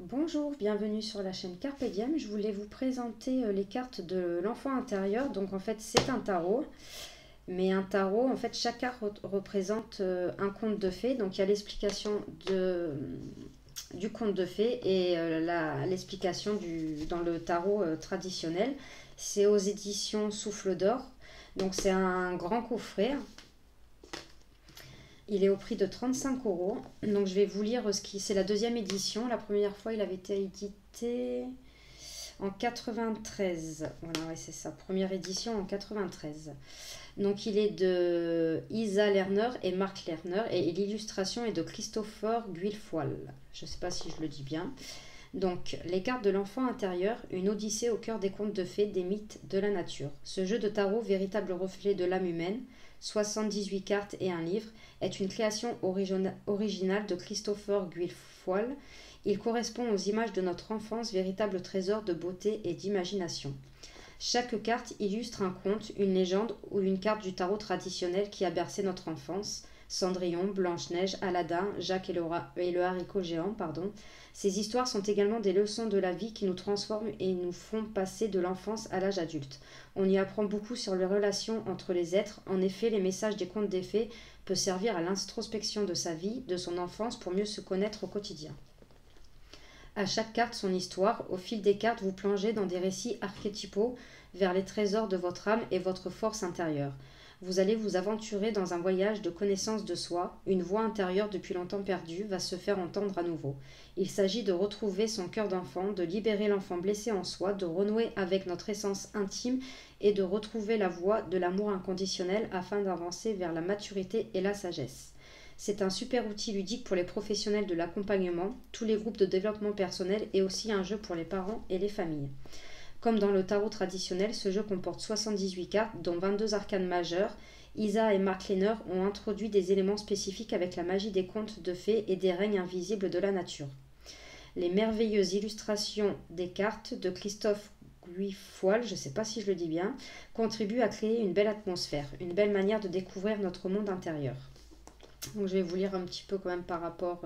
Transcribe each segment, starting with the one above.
Bonjour, bienvenue sur la chaîne Carpe Diem. Je voulais vous présenter les cartes de l'enfant intérieur. Donc en fait c'est un tarot, mais un tarot, en fait chaque carte représente un conte de fées. Donc il y a l'explication du conte de fées et l'explication dans le tarot traditionnel. C'est aux éditions Souffle d'Or. Donc c'est un grand coffret. Il est au prix de 35 euros. Donc je vais vous lire c'est la deuxième édition. La première fois, il avait été édité en 93. Voilà, ouais, c'est ça. Première édition en 93. Donc il est de Isa Lerner et Marc Lerner. Et l'illustration est de Christopher Guilfoyle. Je ne sais pas si je le dis bien. Donc, les cartes de l'enfant intérieur, une odyssée au cœur des contes de fées, des mythes de la nature. Ce jeu de tarot, véritable reflet de l'âme humaine, 78 cartes et un livre, est une création originale de Christopher Guilfoyle. Il correspond aux images de notre enfance, véritable trésor de beauté et d'imagination. Chaque carte illustre un conte, une légende ou une carte du tarot traditionnel qui a bercé notre enfance. Cendrillon, Blanche-Neige, Aladdin, Jacques et le haricot géant, pardon. Ces histoires sont également des leçons de la vie qui nous transforment et nous font passer de l'enfance à l'âge adulte. On y apprend beaucoup sur les relations entre les êtres. En effet, les messages des contes des fées peuvent servir à l'introspection de sa vie, de son enfance, pour mieux se connaître au quotidien. À chaque carte son histoire. Au fil des cartes, vous plongez dans des récits archétypaux vers les trésors de votre âme et votre force intérieure. Vous allez vous aventurer dans un voyage de connaissance de soi. Une voix intérieure depuis longtemps perdue va se faire entendre à nouveau. Il s'agit de retrouver son cœur d'enfant, de libérer l'enfant blessé en soi, de renouer avec notre essence intime et de retrouver la voie de l'amour inconditionnel afin d'avancer vers la maturité et la sagesse. C'est un super outil ludique pour les professionnels de l'accompagnement, tous les groupes de développement personnel et aussi un jeu pour les parents et les familles. Comme dans le tarot traditionnel, ce jeu comporte 78 cartes, dont 22 arcanes majeures. Isa et Mark Lehner ont introduit des éléments spécifiques avec la magie des contes de fées et des règnes invisibles de la nature. Les merveilleuses illustrations des cartes de Christophe Guilfoyle, je ne sais pas si je le dis bien, contribuent à créer une belle atmosphère, une belle manière de découvrir notre monde intérieur. Donc je vais vous lire un petit peu quand même par rapport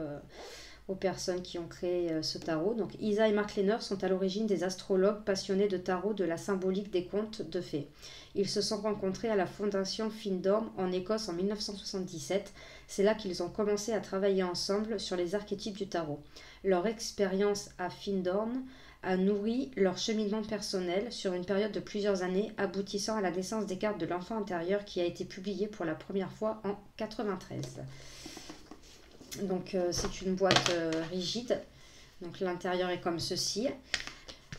aux personnes qui ont créé ce tarot. Donc Isa et Mark Lehner sont à l'origine des astrologues passionnés de tarot de la symbolique des contes de fées. Ils se sont rencontrés à la fondation Findorn en Écosse en 1977. C'est là qu'ils ont commencé à travailler ensemble sur les archétypes du tarot. Leur expérience à Findorn a nourri leur cheminement personnel sur une période de plusieurs années, aboutissant à la naissance des cartes de l'enfant intérieur qui a été publiée pour la première fois en 1993. Donc c'est une boîte rigide. Donc l'intérieur est comme ceci.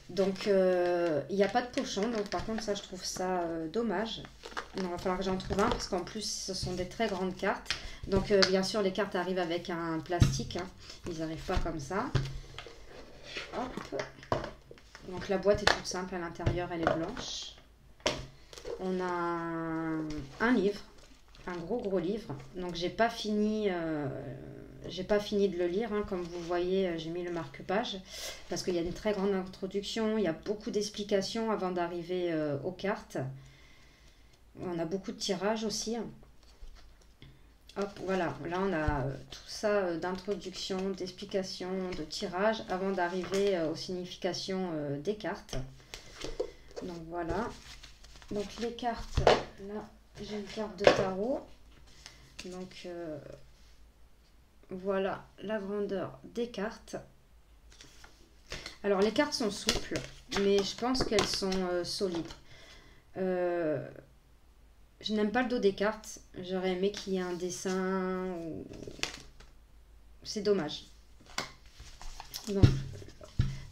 Donc il n'y a pas de pochon. Donc par contre ça je trouve ça dommage. Il va falloir que j'en trouve un parce qu'en plus ce sont des très grandes cartes. Donc bien sûr les cartes arrivent avec un plastique. Ils n'arrivent pas comme ça. Hop. Donc la boîte est toute simple. À l'intérieur elle est blanche. On a un livre. Un gros livre. Donc j'ai pas fini de le lire, comme vous voyez, j'ai mis le marque-page parce qu'il y a une très grande introduction, il y a beaucoup d'explications avant d'arriver aux cartes. On a beaucoup de tirages aussi. Hop, voilà, là on a tout ça d'introduction, d'explication, de tirage avant d'arriver aux significations des cartes. Donc voilà. Donc les cartes, là j'ai une carte de tarot. Donc voilà la grandeur des cartes. Alors les cartes sont souples, mais je pense qu'elles sont solides. Je n'aime pas le dos des cartes. J'aurais aimé qu'il y ait un dessin. C'est dommage.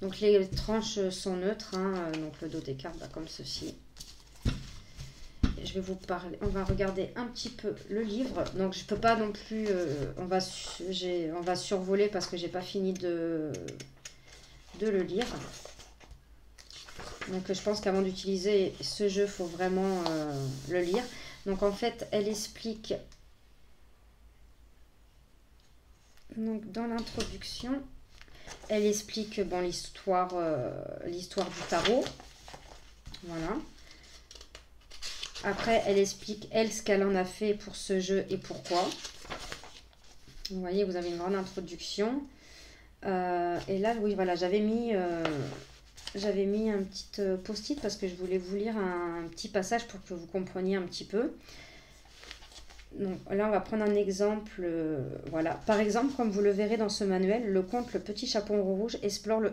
Donc les tranches sont neutres. Donc le dos des cartes va comme ceci. Je vais vous parler, on va regarder un petit peu le livre. Donc je peux pas non plus, on va survoler parce que j'ai pas fini de le lire. Donc je pense qu'avant d'utiliser ce jeu, il faut vraiment le lire. Donc en fait, elle explique, donc dans l'introduction, elle explique l'histoire du tarot. Voilà. Après, elle explique, elle, ce qu'elle en a fait pour ce jeu et pourquoi. Vous voyez, vous avez une grande introduction. Et là, oui, voilà, j'avais mis un petit post-it parce que je voulais vous lire un petit passage pour que vous compreniez un petit peu. Donc là, on va prendre un exemple. Voilà. Par exemple, comme vous le verrez dans ce manuel, le conte Le Petit Chaperon Rouge explore le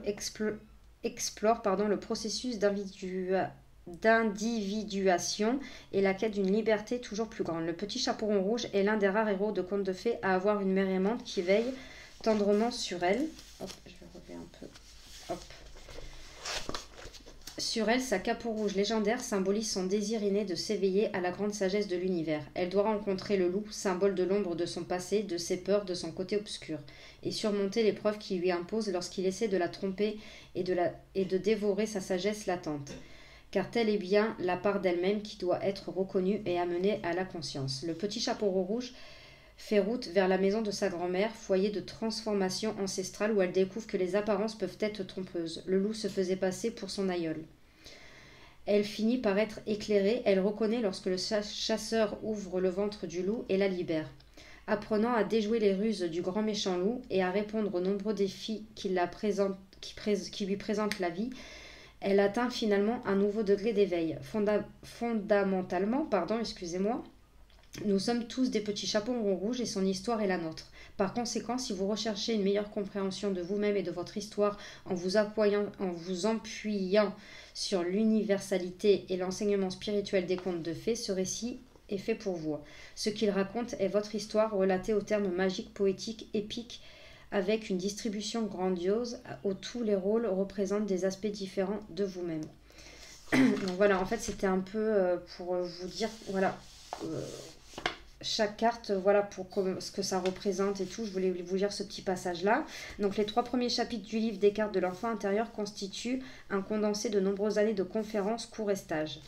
processus d'individuation et la quête d'une liberté toujours plus grande. Le Petit Chaperon Rouge est l'un des rares héros de contes de fées à avoir une mère aimante qui veille tendrement sur elle. Hop, je vais relever un peu. Hop. Sur elle, sa cape rouge légendaire symbolise son désir inné de s'éveiller à la grande sagesse de l'univers. Elle doit rencontrer le loup, symbole de l'ombre de son passé, de ses peurs, de son côté obscur, et surmonter l'épreuve qui lui impose lorsqu'il essaie de la tromper et de dévorer sa sagesse latente. Car telle est bien la part d'elle-même qui doit être reconnue et amenée à la conscience. Le petit chaperon rouge fait route vers la maison de sa grand-mère, foyer de transformation ancestrale où elle découvre que les apparences peuvent être trompeuses. Le loup se faisait passer pour son aïeul. Elle finit par être éclairée, elle reconnaît lorsque le chasseur ouvre le ventre du loup et la libère. Apprenant à déjouer les ruses du grand méchant loup et à répondre aux nombreux défis qui lui présentent la vie, elle atteint finalement un nouveau degré d'éveil. Fondamentalement, nous sommes tous des petits chaperons rouges et son histoire est la nôtre. Par conséquent, si vous recherchez une meilleure compréhension de vous-même et de votre histoire en vous appuyant sur l'universalité et l'enseignement spirituel des contes de fées, ce récit est fait pour vous. Ce qu'il raconte est votre histoire relatée au terme magique, poétique, épique, avec une distribution grandiose où tous les rôles représentent des aspects différents de vous-même. Donc voilà, en fait, c'était un peu pour vous dire, voilà, chaque carte, voilà pour ce que ça représente et tout. Je voulais vous lire ce petit passage-là. Donc les 3 premiers chapitres du livre des cartes de l'enfant intérieur constituent un condensé de nombreuses années de conférences, cours et stages.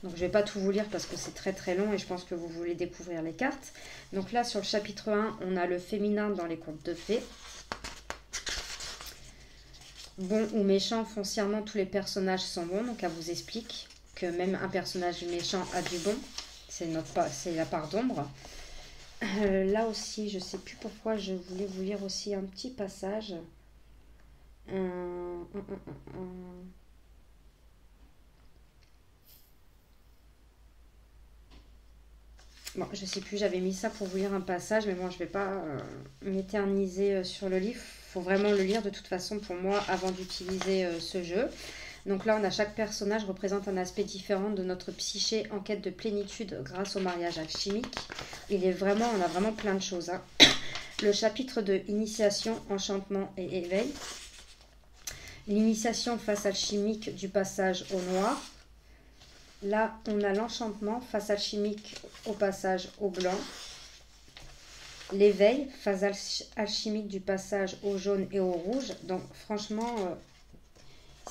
Donc je ne vais pas tout vous lire parce que c'est très très long et je pense que vous voulez découvrir les cartes. Donc là, sur le chapitre 1, on a le féminin dans les contes de fées. Bon ou méchant, foncièrement, tous les personnages sont bons. Donc elle vous explique que même un personnage méchant a du bon. C'est la part d'ombre. Là aussi, je ne sais plus pourquoi je voulais vous lire aussi un petit passage. Bon, je sais plus, j'avais mis ça pour vous lire un passage, mais bon, je ne vais pas m'éterniser sur le livre. Il faut vraiment le lire de toute façon pour moi avant d'utiliser ce jeu. Donc là, on a chaque personnage représente un aspect différent de notre psyché en quête de plénitude grâce au mariage alchimique. On a vraiment plein de choses. Hein. Le chapitre de initiation, enchantement et éveil. L'initiation face alchimique du passage au noir. Là, on a l'enchantement face alchimique au passage au blanc. L'éveil, phase alchimique du passage au jaune et au rouge. Donc franchement,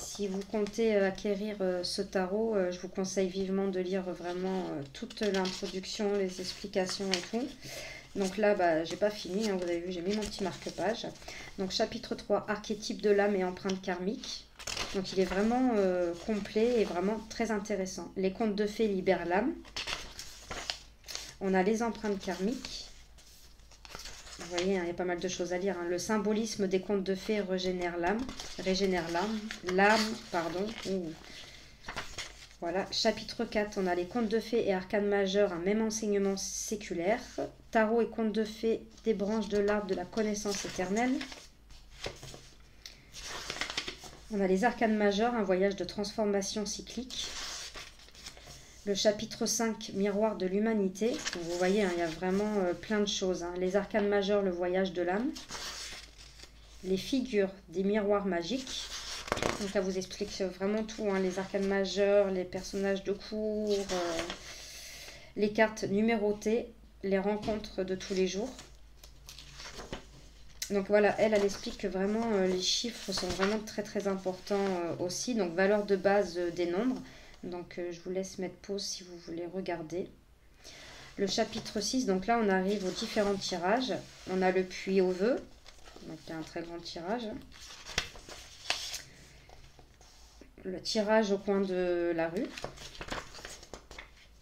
si vous comptez acquérir ce tarot, je vous conseille vivement de lire vraiment toute l'introduction, les explications et tout. Donc là, j'ai pas fini, hein, vous avez vu, j'ai mis mon petit marque-page. Donc chapitre 3, archétype de l'âme et empreinte karmique. Donc il est vraiment complet et vraiment très intéressant. Les contes de fées libèrent l'âme. On a les empreintes karmiques. Vous voyez, hein, il y a pas mal de choses à lire. Hein. Le symbolisme des contes de fées régénère l'âme. Voilà, chapitre 4, on a les contes de fées et arcanes majeures, un même enseignement séculaire. Tarot et contes de fées, des branches de l'arbre de la connaissance éternelle. On a les arcanes majeures, un voyage de transformation cyclique. Le chapitre 5, miroir de l'humanité. Vous voyez, hein, il y a vraiment plein de choses. Hein. Les arcanes majeures, le voyage de l'âme. Les figures des miroirs magiques. Donc ça vous explique vraiment tout. Hein. Les arcanes majeures, les personnages de cours, les cartes numérotées, les rencontres de tous les jours. Donc voilà, elle explique que vraiment les chiffres sont vraiment très très importants aussi. Donc valeur de base des nombres. Donc je vous laisse mettre pause si vous voulez regarder. Le chapitre 6, donc là on arrive aux différents tirages. On a le puits au vœu, donc il y a un très grand tirage. Le tirage au coin de la rue.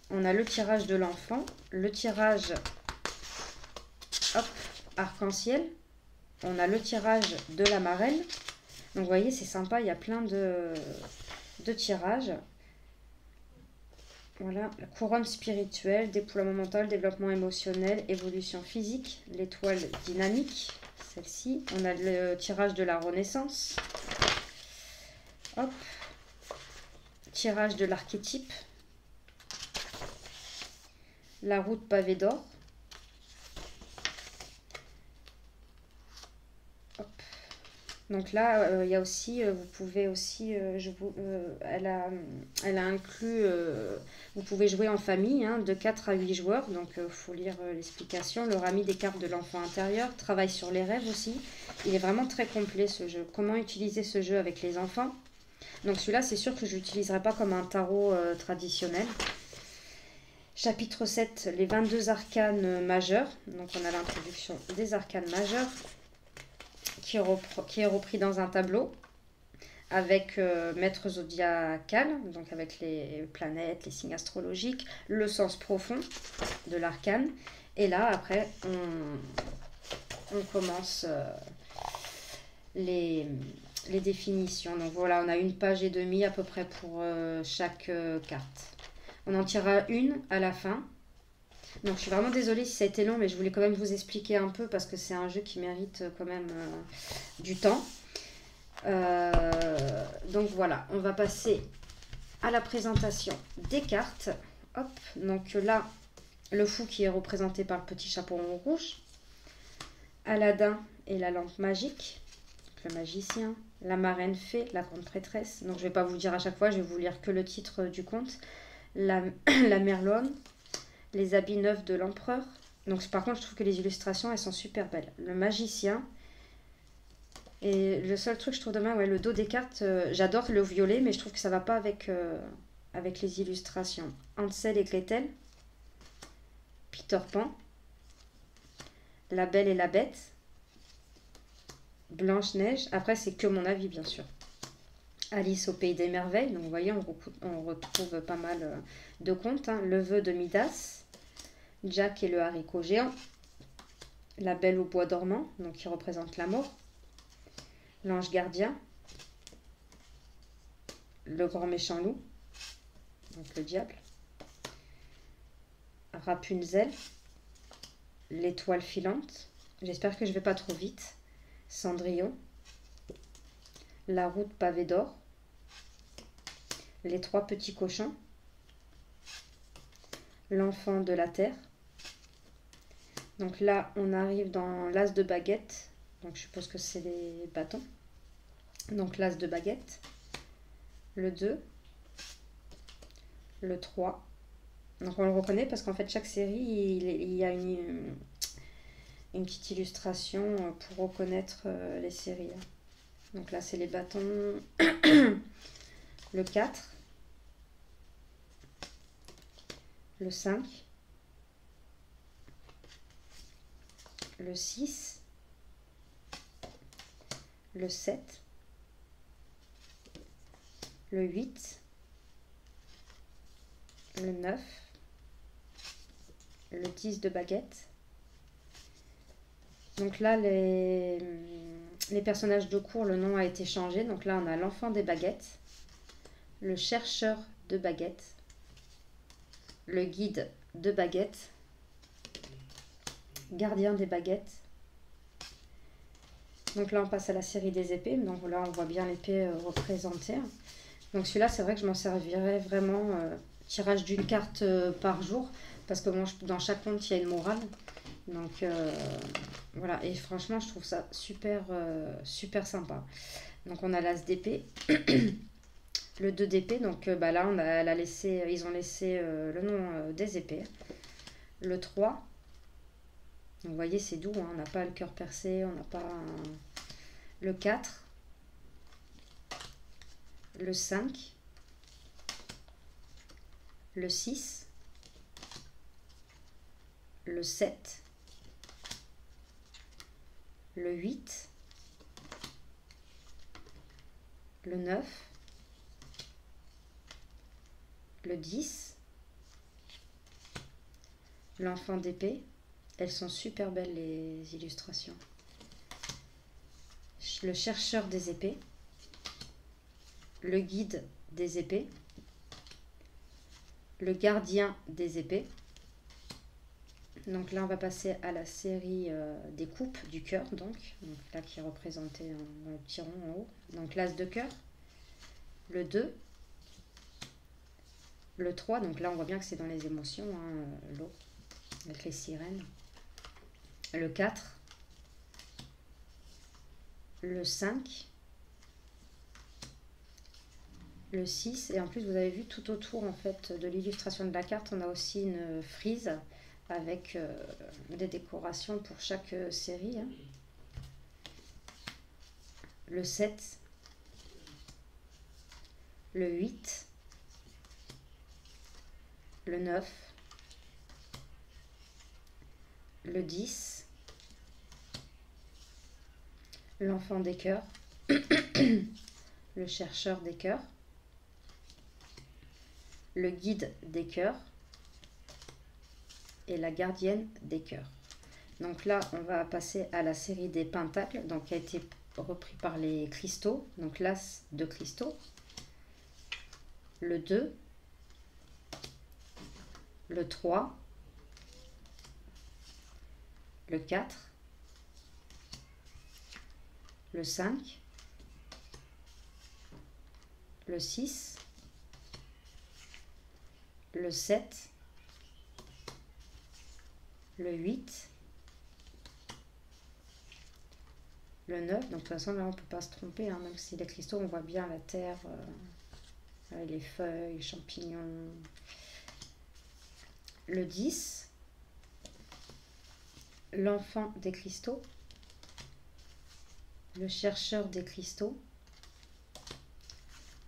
On a le tirage de l'enfant. Le tirage arc-en-ciel. on a le tirage de la marelle. Donc, vous voyez, c'est sympa, il y a plein de tirages. Voilà, la couronne spirituelle, déploiement mental, développement émotionnel, évolution physique, l'étoile dynamique, celle-ci. On a le tirage de la renaissance. Hop. Tirage de l'archétype. La route pavée d'or. Donc là, il y a aussi, vous pouvez aussi, elle a inclus, vous pouvez jouer en famille, hein, de 4 à 8 joueurs. Donc il faut lire l'explication. Le rami des cartes de l'enfant intérieur, travail sur les rêves aussi. Il est vraiment très complet ce jeu. Comment utiliser ce jeu avec les enfants? Donc celui-là, c'est sûr que je ne l'utiliserai pas comme un tarot traditionnel. Chapitre 7, les 22 arcanes majeurs. Donc on a l'introduction des arcanes majeurs qui est repris dans un tableau avec maître zodiacal, donc avec les planètes, les signes astrologiques, le sens profond de l'arcane. Et là, après, on commence les définitions. Donc voilà, on a une page et demie à peu près pour chaque carte. On en tirera une à la fin. Donc je suis vraiment désolée si ça a été long, mais je voulais quand même vous expliquer un peu parce que c'est un jeu qui mérite quand même du temps. Donc voilà, on va passer à la présentation des cartes. Hop, donc là, le fou qui est représenté par le petit chaperon rouge. Aladdin et la lampe magique. Le magicien. La marraine fée, la grande prêtresse. Donc je ne vais pas vous dire à chaque fois, je vais vous lire que le titre du conte. La merlonne. Les habits neufs de l'empereur. Donc par contre, je trouve que les illustrations, elles sont super belles. Le magicien. Et le seul truc que je trouve dommage, ouais, le dos des cartes, j'adore le violet, mais je trouve que ça va pas avec, avec les illustrations. Hansel et Gretel. Peter Pan. La Belle et la Bête. Blanche-Neige. Après, c'est que mon avis, bien sûr. Alice au Pays des Merveilles. Donc, vous voyez, on retrouve pas mal de contes. Hein. Le vœu de Midas. Jack et le haricot géant. La Belle au bois dormant, donc qui représente la mort. L'ange gardien. Le grand méchant loup. Donc le diable. Rapunzel. L'étoile filante. J'espère que je ne vais pas trop vite. Cendrillon. La route pavée d'or. Les trois petits cochons. L'enfant de la terre. Donc là, on arrive dans l'as de baguette. Donc je suppose que c'est les bâtons. Donc l'as de baguette. Le 2. Le 3. Donc on le reconnaît parce qu'en fait, chaque série, il y a une petite illustration pour reconnaître les séries. Donc là, c'est les bâtons. Le 4. Le 5. Le 6. Le 7. Le 8. Le 9. Le 10 de baguette. Donc là, les personnages de cours, le nom a été changé. Donc là, on a l'enfant des baguettes, le chercheur de baguettes, le guide de baguettes, gardien des baguettes. Donc là, on passe à la série des épées. Donc là, on voit bien l'épée représentée. Donc celui-là, c'est vrai que je m'en servirais vraiment tirage d'une carte par jour. Parce que bon, dans chaque compte, il y a une morale. Donc voilà, et franchement, je trouve ça super, super sympa. Donc on a l'as d'épée, le 2 d'épée. Donc bah là, ils ont laissé le nom des épées. Le 3. Donc, vous voyez, c'est doux, hein, on n'a pas le cœur percé, on n'a pas le 4. Le 5. Le 6. Le 7. Le 8. Le 9. Le 10. L'enfant d'épée. Elles sont super belles, les illustrations. le chercheur des épées, le guide des épées, le gardien des épées. Donc là, on va passer à la série des coupes du cœur, donc là qui est représenté dans le petit rond en haut. Donc l'as de cœur, le 2, le 3, donc là on voit bien que c'est dans les émotions, hein, l'eau, avec les sirènes. Le 4, le 5, le 6, et en plus vous avez vu tout autour en fait de l'illustration de la carte, on a aussi une frise avec des décorations pour chaque série. Hein. Le 7, le 8, le 9, le 10, l'enfant des cœurs, le chercheur des cœurs, le guide des cœurs et la gardienne des cœurs. Donc là, on va passer à la série des pentacles, donc qui a été repris par les cristaux. Donc l'as de cristaux, le 2, le 3, le 4, le 5, le 6, le 7, le 8, le 9, donc de toute façon là on ne peut pas se tromper, hein, même si les cristaux on voit bien la terre, les feuilles, les champignons. Le 10, l'enfant des cristaux, le chercheur des cristaux,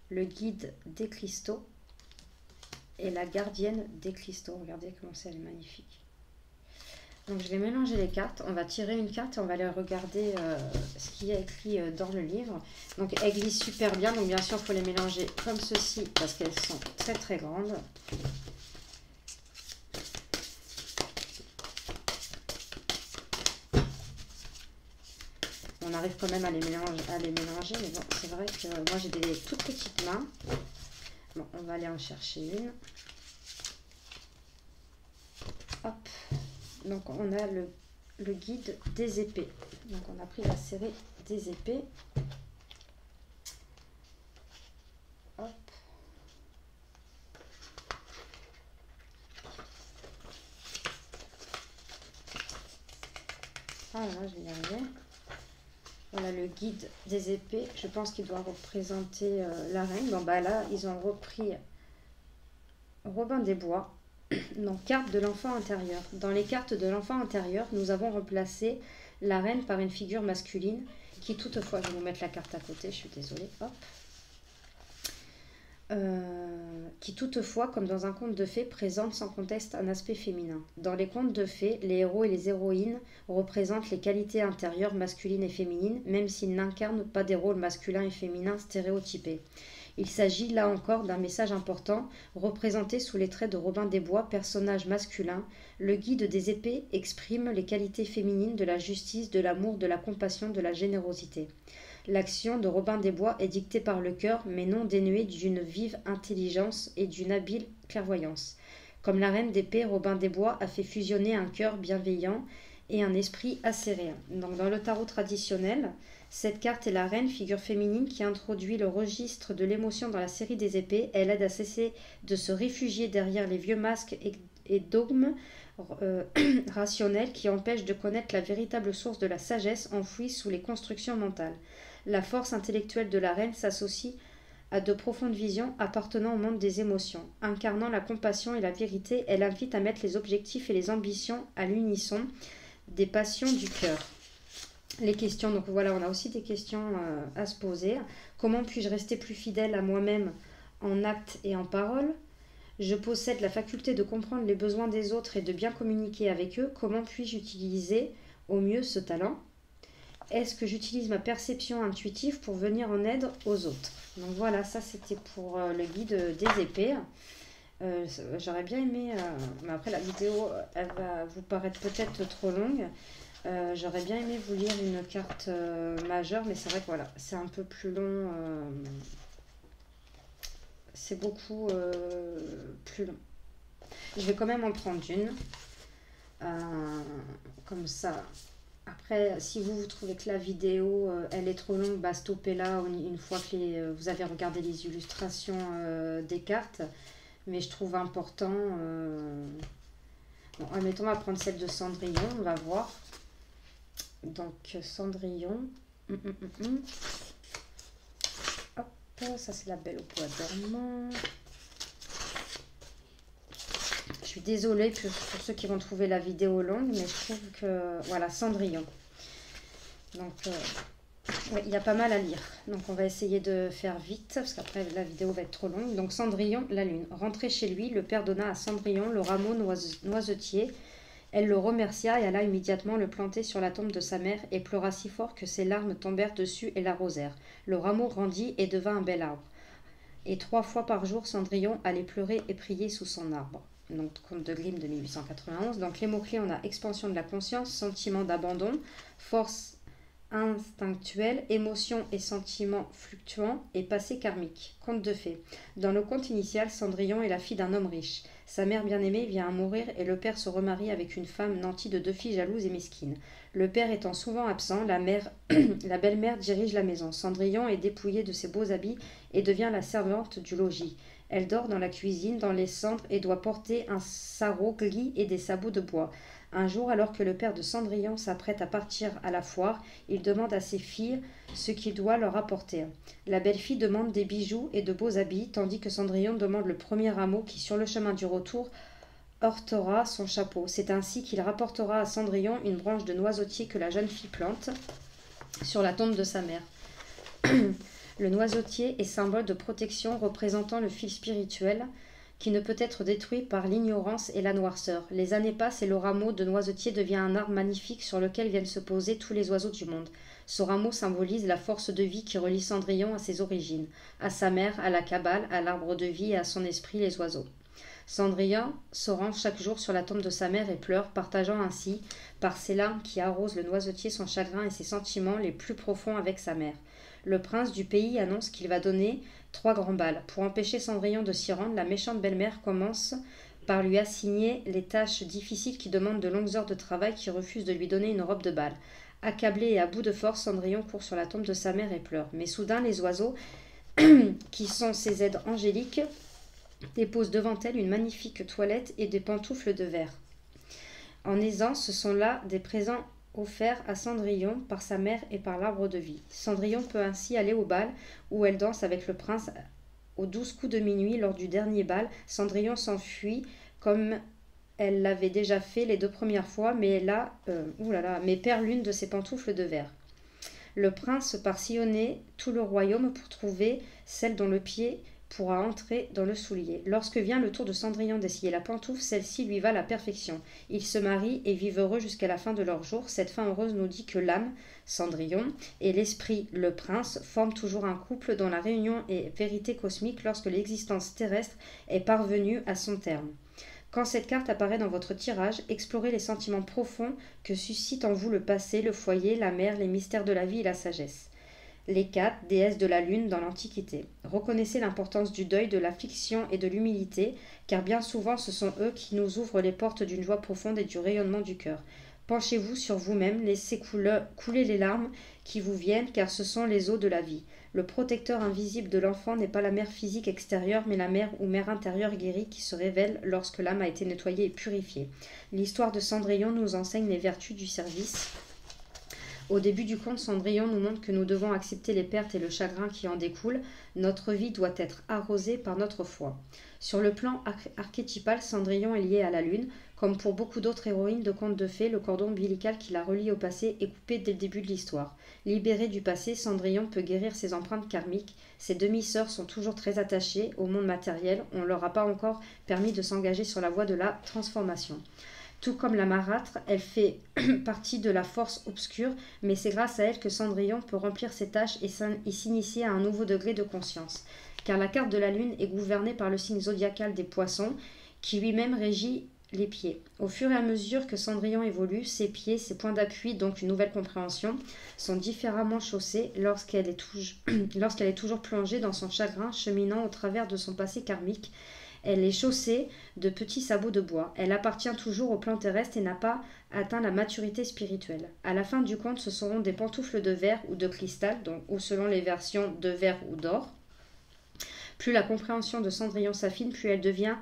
le guide des cristaux et la gardienne des cristaux. Regardez comment c'est, elle est magnifique. Donc je vais mélanger les cartes, on va tirer une carte et on va aller regarder ce qu'il y a écrit dans le livre. Donc elles glissent super bien, donc bien sûr il faut les mélanger comme ceci parce qu'elles sont très très grandes. On arrive quand même à les mélanger, mais bon, c'est vrai que moi j'ai des toutes petites mains. Bon, on va aller en chercher une. Hop. Donc on a le guide des épées. Donc on a pris la série des épées. Hop. Ah là, je vais y arriver. Voilà le guide des épées. Je pense qu'il doit représenter la reine. Bon bah là, ils ont repris Robin des Bois. Donc, carte de l'enfant intérieur. Dans les cartes de l'enfant intérieur, nous avons remplacé la reine par une figure masculine qui toutefois, je vais vous mettre la carte à côté, je suis désolée, hop. Qui toutefois, comme dans un conte de fées, présente sans conteste un aspect féminin. Dans les contes de fées, les héros et les héroïnes représentent les qualités intérieures masculines et féminines, même s'ils n'incarnent pas des rôles masculins et féminins stéréotypés. Il s'agit là encore d'un message important, représenté sous les traits de Robin des Bois, personnage masculin. Le guide des épées exprime les qualités féminines de la justice, de l'amour, de la compassion, de la générosité. L'action de Robin des Bois est dictée par le cœur, mais non dénuée d'une vive intelligence et d'une habile clairvoyance. Comme la reine d'épée, Robin des Bois a fait fusionner un cœur bienveillant et un esprit acéré. Donc dans le tarot traditionnel, cette carte est la reine, figure féminine qui introduit le registre de l'émotion dans la série des épées. Elle aide à cesser de se réfugier derrière les vieux masques et dogmes rationnels qui empêchent de connaître la véritable source de la sagesse enfouie sous les constructions mentales. La force intellectuelle de la reine s'associe à de profondes visions appartenant au monde des émotions. Incarnant la compassion et la vérité, elle invite à mettre les objectifs et les ambitions à l'unisson des passions du cœur. Les questions, donc voilà, on a aussi des questions à se poser. Comment puis-je rester plus fidèle à moi-même en actes et en paroles? Je possède la faculté de comprendre les besoins des autres et de bien communiquer avec eux. Comment puis-je utiliser au mieux ce talent? Est-ce que j'utilise ma perception intuitive pour venir en aide aux autres? Donc voilà, ça c'était pour le guide des épées. J'aurais bien aimé, mais après la vidéo, elle va vous paraître peut-être trop longue. J'aurais bien aimé vous lire une carte majeure, mais c'est vrai que voilà, c'est un peu plus long. C'est beaucoup plus long. Je vais quand même en prendre une. Comme ça. Après, si vous trouvez que la vidéo elle est trop longue, bah stoppez là une fois que vous avez regardé les illustrations des cartes. Mais je trouve important. Bon, admettons, on va prendre celle de Cendrillon, on va voir. Donc, Cendrillon. Hop, ça c'est la Belle au bois dormant. Je suis désolée pour ceux qui vont trouver la vidéo longue, mais je trouve que... Voilà, Cendrillon. Donc, ouais, il y a pas mal à lire. Donc, on va essayer de faire vite, parce qu'après, la vidéo va être trop longue. Donc, Cendrillon, la lune. Rentré chez lui, le père donna à Cendrillon le rameau noisetier. Elle le remercia et alla immédiatement le planter sur la tombe de sa mère et pleura si fort que ses larmes tombèrent dessus et l'arrosèrent. Le rameau grandit et devint un bel arbre. Et 3 fois par jour, Cendrillon allait pleurer et prier sous son arbre. Donc, conte de Grimm de 1891. Donc, les mots-clés, on a expansion de la conscience, sentiment d'abandon, force instinctuelle, émotion et sentiments fluctuants et passé karmique. Conte de fées. Dans le conte initial, Cendrillon est la fille d'un homme riche. Sa mère bien-aimée vient à mourir et le père se remarie avec une femme nantie de 2 filles jalouses et mesquines. Le père étant souvent absent, la belle-mère dirige la maison. Cendrillon est dépouillée de ses beaux habits et devient la servante du logis. Elle dort dans la cuisine, dans les cendres et doit porter un sarrau gris et des sabots de bois. Un jour, alors que le père de Cendrillon s'apprête à partir à la foire, il demande à ses filles ce qu'il doit leur apporter. La belle-fille demande des bijoux et de beaux habits, tandis que Cendrillon demande le premier rameau qui, sur le chemin du retour, heurtera son chapeau. C'est ainsi qu'il rapportera à Cendrillon une branche de noisetier que la jeune fille plante sur la tombe de sa mère. Le noisetier est symbole de protection représentant le fil spirituel qui ne peut être détruit par l'ignorance et la noirceur. Les années passent et le rameau de noisetier devient un arbre magnifique sur lequel viennent se poser tous les oiseaux du monde. Ce rameau symbolise la force de vie qui relie Cendrillon à ses origines, à sa mère, à la cabale, à l'arbre de vie et à son esprit, les oiseaux. Cendrillon se rend chaque jour sur la tombe de sa mère et pleure, partageant ainsi, par ses larmes qui arrosent le noisetier, son chagrin et ses sentiments les plus profonds avec sa mère. Le prince du pays annonce qu'il va donner 3 grands bals. Pour empêcher Cendrillon de s'y rendre, la méchante belle-mère commence par lui assigner les tâches difficiles qui demandent de longues heures de travail, qui refusent de lui donner une robe de bal. Accablé et à bout de force, Cendrillon court sur la tombe de sa mère et pleure. Mais soudain, les oiseaux, qui sont ses aides angéliques, déposent devant elle une magnifique toilette et des pantoufles de verre. En aisance, ce sont là des présents offert à Cendrillon par sa mère et par l'arbre de vie. Cendrillon peut ainsi aller au bal où elle danse avec le prince aux 12 coups de minuit. Lors du dernier bal, Cendrillon s'enfuit comme elle l'avait déjà fait les 2 premières fois, mais perd l'une de ses pantoufles de verre. Le prince part sillonner tout le royaume pour trouver celle dont le pied pourra entrer dans le soulier. Lorsque vient le tour de Cendrillon d'essayer la pantoufle, celle-ci lui va à la perfection. Ils se marient et vivent heureux jusqu'à la fin de leur jour. Cette fin heureuse nous dit que l'âme, Cendrillon, et l'esprit, le prince, forment toujours un couple dont la réunion est vérité cosmique lorsque l'existence terrestre est parvenue à son terme. Quand cette carte apparaît dans votre tirage, explorez les sentiments profonds que suscite en vous le passé, le foyer, la mer, les mystères de la vie et la sagesse. Les 4, déesses de la lune dans l'Antiquité. Reconnaissez l'importance du deuil, de l'affliction et de l'humilité, car bien souvent ce sont eux qui nous ouvrent les portes d'une joie profonde et du rayonnement du cœur. Penchez-vous sur vous-même, laissez couler les larmes qui vous viennent, car ce sont les eaux de la vie. Le protecteur invisible de l'enfant n'est pas la mère physique extérieure, mais la mère ou mère intérieure guérie qui se révèle lorsque l'âme a été nettoyée et purifiée. L'histoire de Cendrillon nous enseigne les vertus du service. Au début du conte, Cendrillon nous montre que nous devons accepter les pertes et le chagrin qui en découlent. Notre vie doit être arrosée par notre foi. Sur le plan archétypal, Cendrillon est liée à la lune. Comme pour beaucoup d'autres héroïnes de contes de fées, le cordon ombilical qui la relie au passé est coupé dès le début de l'histoire. Libérée du passé, Cendrillon peut guérir ses empreintes karmiques. Ses demi-sœurs sont toujours très attachées au monde matériel. On ne leur a pas encore permis de s'engager sur la voie de la transformation. Tout comme la marâtre, elle fait partie de la force obscure, mais c'est grâce à elle que Cendrillon peut remplir ses tâches et s'initier à un nouveau degré de conscience. Car la carte de la lune est gouvernée par le signe zodiacal des poissons, qui lui-même régit les pieds. Au fur et à mesure que Cendrillon évolue, ses pieds, ses points d'appui, donc une nouvelle compréhension, sont différemment chaussés lorsqu'elle est toujours plongée dans son chagrin, cheminant au travers de son passé karmique. Elle est chaussée de petits sabots de bois. Elle appartient toujours au plan terrestre et n'a pas atteint la maturité spirituelle. À la fin du compte, ce seront des pantoufles de verre ou de cristal, donc, ou selon les versions de verre ou d'or. Plus la compréhension de Cendrillon s'affine, plus elle devient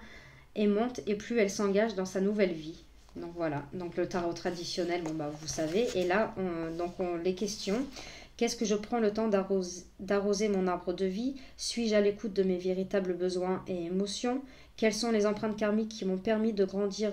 aimante et plus elle s'engage dans sa nouvelle vie. Donc voilà, donc le tarot traditionnel, bon bah vous savez. Et là, les questions. Qu'est-ce que je prends le temps d'arroser mon arbre de vie? Suis-je à l'écoute de mes véritables besoins et émotions? Quelles sont les empreintes karmiques qui m'ont permis de grandir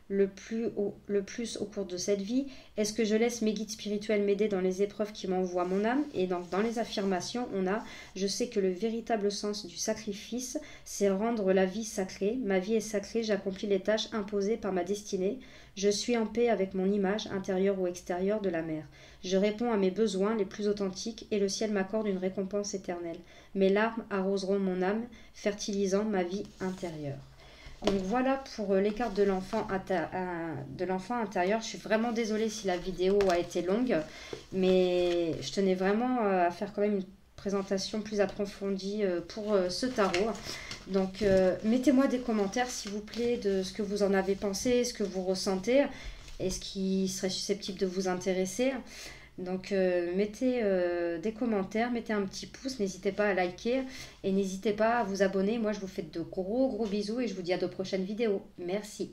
le plus au cours de cette vie? Est-ce que je laisse mes guides spirituels m'aider dans les épreuves qui m'envoient mon âme? Et donc dans les affirmations, on a je sais que le véritable sens du sacrifice, c'est rendre la vie sacrée. Ma vie est sacrée, j'accomplis les tâches imposées par ma destinée. Je suis en paix avec mon image, intérieure ou extérieure, de la mer. Je réponds à mes besoins les plus authentiques et le ciel m'accorde une récompense éternelle. Mes larmes arroseront mon âme, fertilisant ma vie intérieure. Donc voilà pour les cartes de l'enfant intérieur. Je suis vraiment désolée si la vidéo a été longue, mais je tenais vraiment à faire quand même une présentation plus approfondie pour ce tarot. Donc mettez-moi des commentaires s'il vous plaît de ce que vous en avez pensé, ce que vous ressentez et ce qui serait susceptible de vous intéresser. Donc mettez des commentaires, mettez un petit pouce, n'hésitez pas à liker et n'hésitez pas à vous abonner. Moi je vous fais de gros bisous et je vous dis à de prochaines vidéos. Merci.